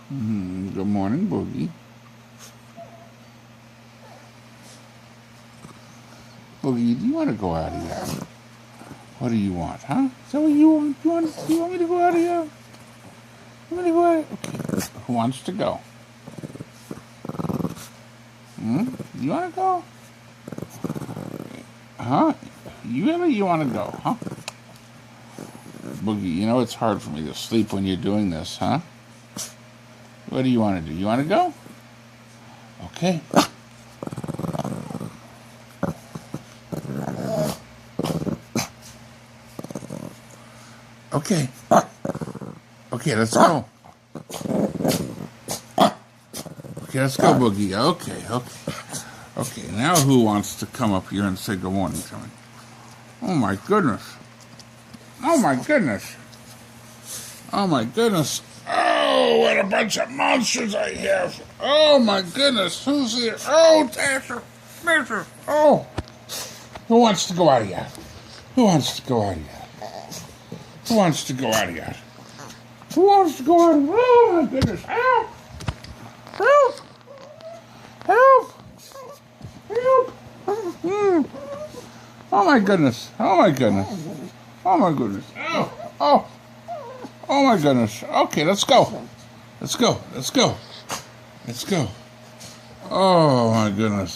Good morning, Boogie. Boogie, do you want to go out of here? What do you want, huh? Is that what you want? You want me to go out of here? You want me to go out of here? Okay. Who wants to go? You want to go? Huh? You want to go, huh? Boogie, you know it's hard for me to sleep when you're doing this, huh? What do you want to do? You want to go? Okay. Okay. Okay, let's go. Okay, let's go, Boogie. Okay, now who wants to come up here and say good morning to me? Oh, my goodness. Oh, my goodness. Oh, my goodness. Oh, what a bunch of monsters I have. Oh, my goodness. Who's here? Oh, Tasha. Mister. Oh. Who wants to go out of here? Who wants to go out of here? Who wants to go out of here? Who wants to go out of here? Oh, my goodness. Help. Help. Help. Help. Oh, my goodness. Oh, my goodness. Oh, my goodness. Oh. Oh, my goodness. Okay, let's go. Let's go. Oh, my goodness.